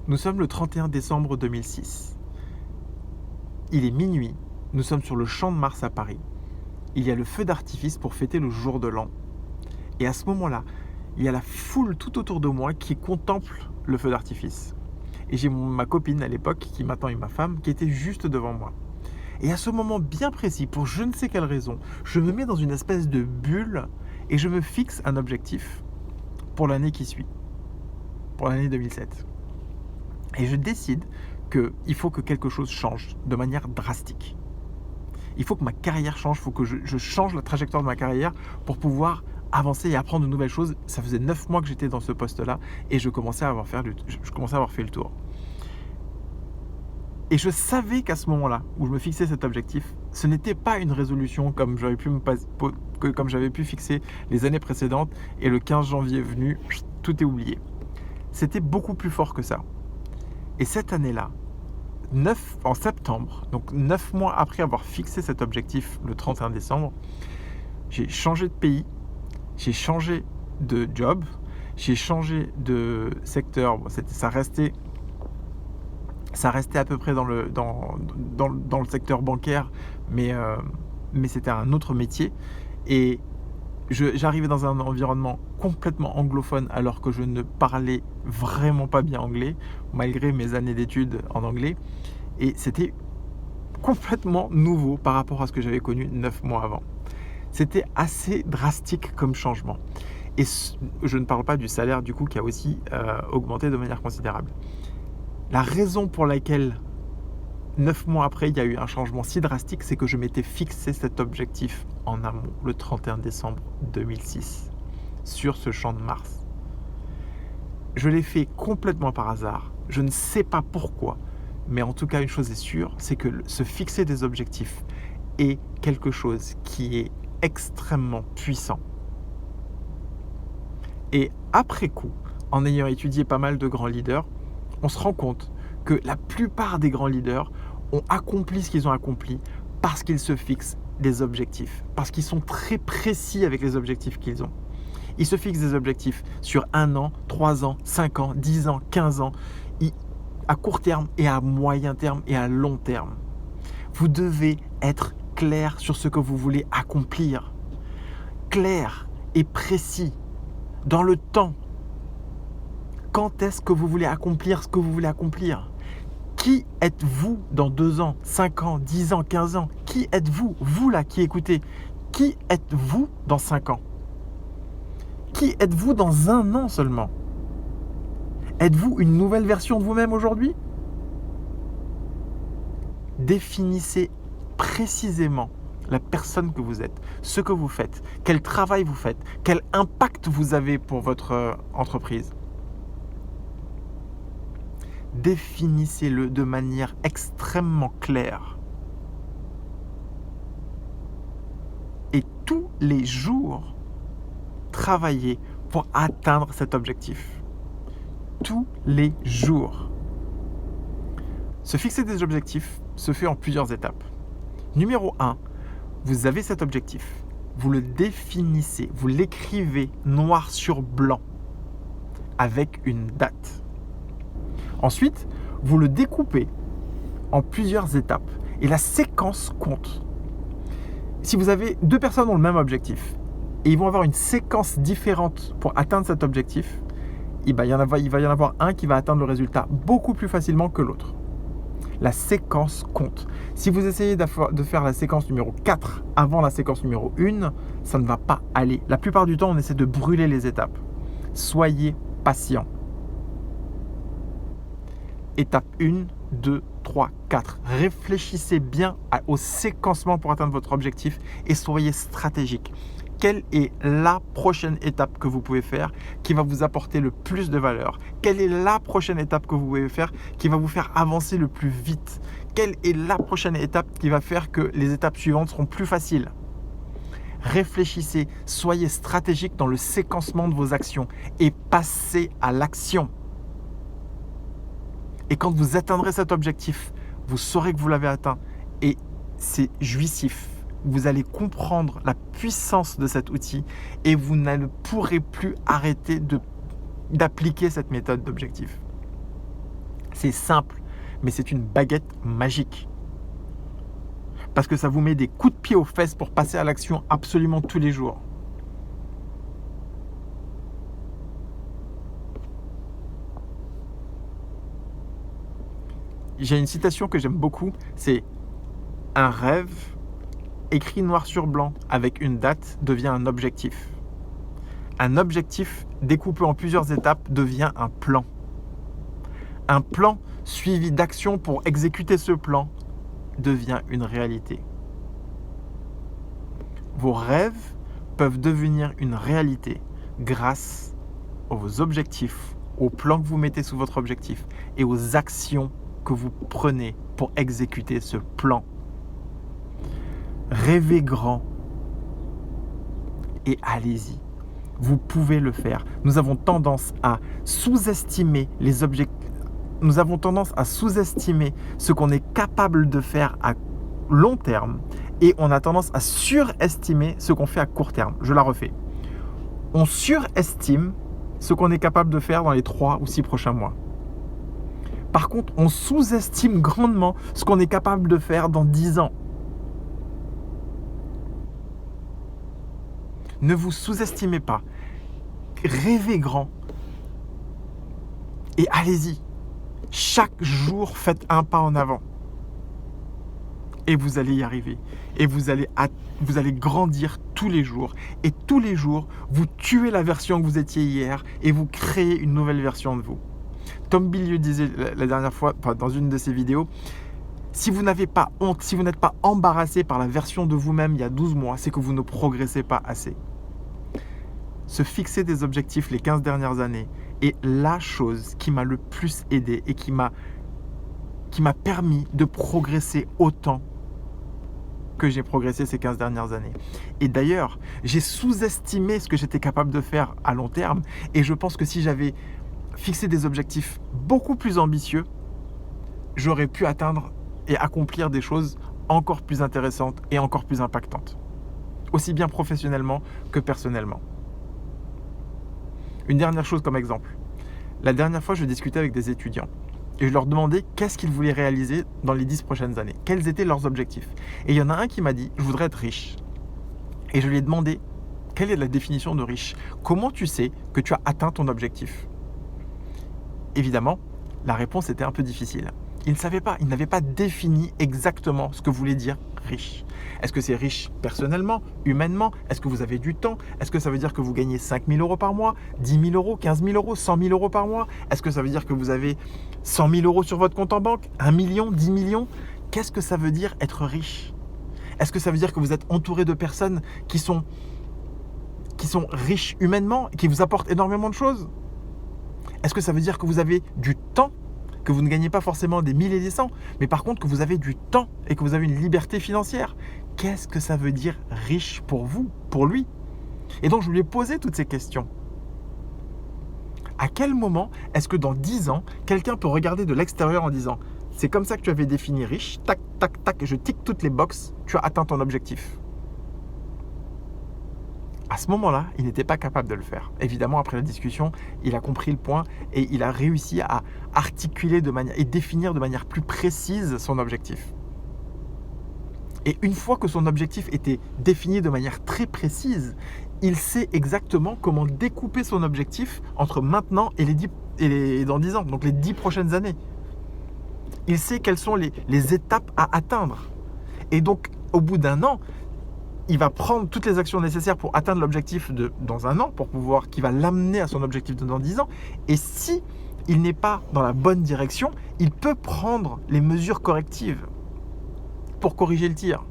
Nous sommes le 31 décembre 2006. Il est minuit, nous sommes sur le Champ de Mars à Paris. Il y a le feu d'artifice pour fêter le jour de l'an. Et à ce moment-là, il y a la foule tout autour de moi qui contemple le feu d'artifice. Et j'ai ma copine à l'époque, qui maintenant est ma femme, qui était juste devant moi. Et à ce moment bien précis, pour je ne sais quelle raison, je me mets dans une espèce de bulle et je me fixe un objectif pour l'année qui suit, pour l'année 2007. Et je décide qu'il faut que quelque chose change de manière drastique. Il faut que ma carrière change, il faut que je change la trajectoire de ma carrière pour pouvoir avancer et apprendre de nouvelles choses. Ça faisait 9 mois que j'étais dans ce poste-là et je commençais à avoir fait le tour. Et je savais qu'à ce moment-là, où je me fixais cet objectif, ce n'était pas une résolution comme j'avais pu fixer les années précédentes et le 15 janvier venu, tout est oublié. C'était beaucoup plus fort que ça. Et cette année-là, en septembre, donc 9 mois après avoir fixé cet objectif le 31 décembre, j'ai changé de pays, j'ai changé de job, j'ai changé de secteur. Bon, ça restait à peu près dans le secteur bancaire, mais c'était un autre métier. Et j'arrivais dans un environnement complètement anglophone alors que je ne parlais vraiment pas bien anglais, malgré mes années d'études en anglais. Et c'était complètement nouveau par rapport à ce que j'avais connu 9 mois avant. C'était assez drastique comme changement. Et je ne parle pas du salaire du coup qui a aussi augmenté de manière considérable. La raison pour laquelle 9 mois après, il y a eu un changement si drastique, c'est que je m'étais fixé cet objectif en amont, le 31 décembre 2006, sur ce Champ de Mars. Je l'ai fait complètement par hasard. Je ne sais pas pourquoi, mais en tout cas, une chose est sûre, c'est que se fixer des objectifs est quelque chose qui est extrêmement puissant. Et après coup, en ayant étudié pas mal de grands leaders, on se rend compte que la plupart des grands leaders ont accompli ce qu'ils ont accompli parce qu'ils se fixent des objectifs, parce qu'ils sont très précis avec les objectifs qu'ils ont. Ils se fixent des objectifs sur 1 an, 3 ans, 5 ans, 10 ans, 15 ans, à court terme et à moyen terme et à long terme. Vous devez être clair sur ce que vous voulez accomplir. Clair et précis dans le temps. Quand est-ce que vous voulez accomplir ce que vous voulez accomplir ? Qui êtes-vous dans 2 ans, 5 ans, 10 ans, 15 ans ? Qui êtes-vous ? Vous là qui écoutez, qui êtes-vous dans 5 ans ? Qui êtes-vous dans 1 an seulement ? Êtes-vous une nouvelle version de vous-même aujourd'hui ? Définissez précisément la personne que vous êtes, ce que vous faites, quel travail vous faites, quel impact vous avez pour votre entreprise. Définissez-le de manière extrêmement claire. Et tous les jours, travaillez pour atteindre cet objectif. Tous les jours. Se fixer des objectifs se fait en plusieurs étapes. Numéro 1, vous avez cet objectif. Vous le définissez, vous l'écrivez noir sur blanc avec une date. Ensuite, vous le découpez en plusieurs étapes et la séquence compte. Si vous avez 2 personnes ont le même objectif et ils vont avoir une séquence différente pour atteindre cet objectif, il va y en avoir un qui va atteindre le résultat beaucoup plus facilement que l'autre. La séquence compte. Si vous essayez de faire la séquence numéro 4 avant la séquence numéro 1, ça ne va pas aller. La plupart du temps, on essaie de brûler les étapes. Soyez patient. Étape 1, 2, 3, 4. Réfléchissez bien au séquencement pour atteindre votre objectif et soyez stratégique. Quelle est la prochaine étape que vous pouvez faire qui va vous apporter le plus de valeur ? Quelle est la prochaine étape que vous pouvez faire qui va vous faire avancer le plus vite ? Quelle est la prochaine étape qui va faire que les étapes suivantes seront plus faciles ? Réfléchissez, soyez stratégique dans le séquencement de vos actions et passez à l'action. Et quand vous atteindrez cet objectif, vous saurez que vous l'avez atteint et c'est jouissif. Vous allez comprendre la puissance de cet outil et vous ne pourrez plus arrêter d'appliquer cette méthode d'objectif. C'est simple, mais c'est une baguette magique. Parce que ça vous met des coups de pied aux fesses pour passer à l'action absolument tous les jours. J'ai une citation que j'aime beaucoup, c'est « Un rêve écrit noir sur blanc avec une date devient un objectif. Un objectif découpé en plusieurs étapes devient un plan. Un plan suivi d'actions pour exécuter ce plan devient une réalité. Vos rêves peuvent devenir une réalité grâce aux objectifs, aux plans que vous mettez sous votre objectif et aux actions que vous prenez pour exécuter ce plan. Rêvez grand et allez-y. Vous pouvez le faire. Nous avons tendance à sous-estimer les objectifs. Nous avons tendance à sous-estimer ce qu'on est capable de faire à long terme et on a tendance à surestimer ce qu'on fait à court terme. Je la refais. On surestime ce qu'on est capable de faire dans les 3 ou 6 prochains mois. Par contre, on sous-estime grandement ce qu'on est capable de faire dans 10 ans. Ne vous sous-estimez pas. Rêvez grand. Et allez-y. Chaque jour, faites un pas en avant. Et vous allez y arriver. Et vous allez grandir tous les jours. Et tous les jours, vous tuez la version que vous étiez hier et vous créez une nouvelle version de vous. Tom Bilyeu disait la dernière fois, dans une de ses vidéos, si vous n'avez pas honte, si vous n'êtes pas embarrassé par la version de vous-même il y a 12 mois, c'est que vous ne progressez pas assez. Se fixer des objectifs les 15 dernières années est la chose qui m'a le plus aidé et qui m'a permis de progresser autant que j'ai progressé ces 15 dernières années. Et d'ailleurs, j'ai sous-estimé ce que j'étais capable de faire à long terme et je pense que si j'avais fixé des objectifs beaucoup plus ambitieux, j'aurais pu atteindre et accomplir des choses encore plus intéressantes et encore plus impactantes, aussi bien professionnellement que personnellement. Une dernière chose comme exemple. La dernière fois, je discutais avec des étudiants et je leur demandais qu'est-ce qu'ils voulaient réaliser dans les 10 prochaines années, quels étaient leurs objectifs. Et il y en a un qui m'a dit « je voudrais être riche ». Et je lui ai demandé « quelle est la définition de riche ? Comment tu sais que tu as atteint ton objectif ?» Évidemment, la réponse était un peu difficile. Il ne savait pas, il n'avait pas défini exactement ce que voulait dire riche. Est-ce que c'est riche personnellement, humainement? Est-ce que vous avez du temps? Est-ce que ça veut dire que vous gagnez 5 000 euros par mois, 10 000 euros, 15 000 euros, 100 000 euros par mois? Est-ce que ça veut dire que vous avez 100 000 euros sur votre compte en banque, 1 million, 10 millions? Qu'est-ce que ça veut dire être riche? Est-ce que ça veut dire que vous êtes entouré de personnes qui sont riches humainement et qui vous apportent énormément de choses? Est-ce que ça veut dire que vous avez du temps, que vous ne gagnez pas forcément des 1000 et des 100, mais par contre que vous avez du temps et que vous avez une liberté financière? Qu'est-ce que ça veut dire riche pour vous, pour lui? Et donc je lui ai posé toutes ces questions. À quel moment est-ce que dans 10 ans, quelqu'un peut regarder de l'extérieur en disant « c'est comme ça que tu avais défini riche, tac, tac, tac, je tique toutes les boxes, tu as atteint ton objectif ». À ce moment-là, il n'était pas capable de le faire. Évidemment, après la discussion, il a compris le point et il a réussi à articuler et définir de manière plus précise son objectif. Et une fois que son objectif était défini de manière très précise, il sait exactement comment découper son objectif entre maintenant et dans 10 ans, donc les 10 prochaines années. Il sait quelles sont les étapes à atteindre. Et donc, au bout d'un an, il va prendre toutes les actions nécessaires pour atteindre l'objectif dans un an, qui va l'amener à son objectif de dans 10 ans. Et si il n'est pas dans la bonne direction, il peut prendre les mesures correctives pour corriger le tir.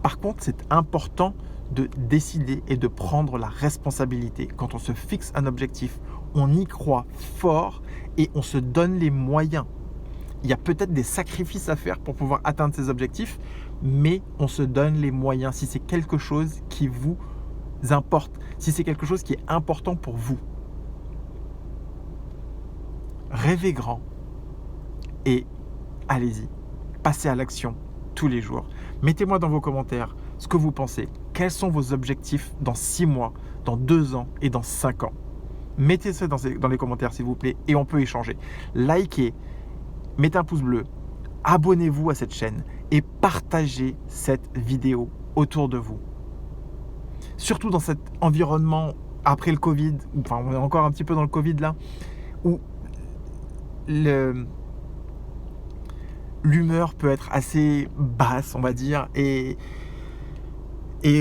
Par contre, c'est important de décider et de prendre la responsabilité. Quand on se fixe un objectif, on y croit fort et on se donne les moyens. Il y a peut-être des sacrifices à faire pour pouvoir atteindre ces objectifs, mais on se donne les moyens si c'est quelque chose qui vous importe, si c'est quelque chose qui est important pour vous. Rêvez grand et allez-y, passez à l'action tous les jours. Mettez-moi dans vos commentaires ce que vous pensez. Quels sont vos objectifs dans 6 mois, dans 2 ans et dans 5 ans? Mettez ça dans les commentaires s'il vous plaît et on peut échanger. Likez, mettez un pouce bleu, abonnez-vous à cette chaîne et partagez cette vidéo autour de vous. Surtout dans cet environnement après le Covid, enfin on est encore un petit peu dans le Covid là, où l'humeur peut être assez basse, on va dire, et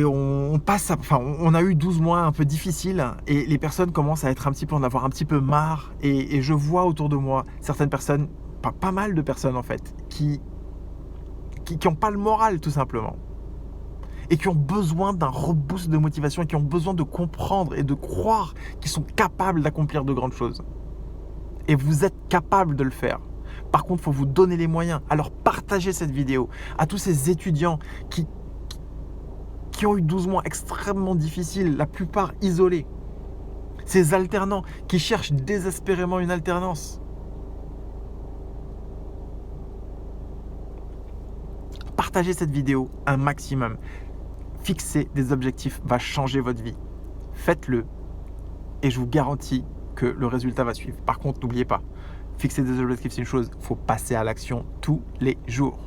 on passe, enfin on a eu 12 mois un peu difficiles et les personnes commencent à être un petit peu, en avoir un petit peu marre et je vois autour de moi certaines personnes, pas mal de personnes en fait, qui ont pas le moral tout simplement et qui ont besoin d'un reboost de motivation et qui ont besoin de comprendre et de croire qu'ils sont capables d'accomplir de grandes choses. Et vous êtes capable de le faire. Par contre, il faut vous donner les moyens. Alors partagez cette vidéo à tous ces étudiants qui ont eu 12 mois extrêmement difficiles, la plupart isolés. Ces alternants qui cherchent désespérément une alternance. Partagez cette vidéo un maximum. Fixer des objectifs va changer votre vie. Faites-le et je vous garantis que le résultat va suivre. Par contre, n'oubliez pas, fixer des objectifs c'est une chose, il faut passer à l'action tous les jours.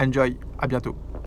Enjoy, à bientôt.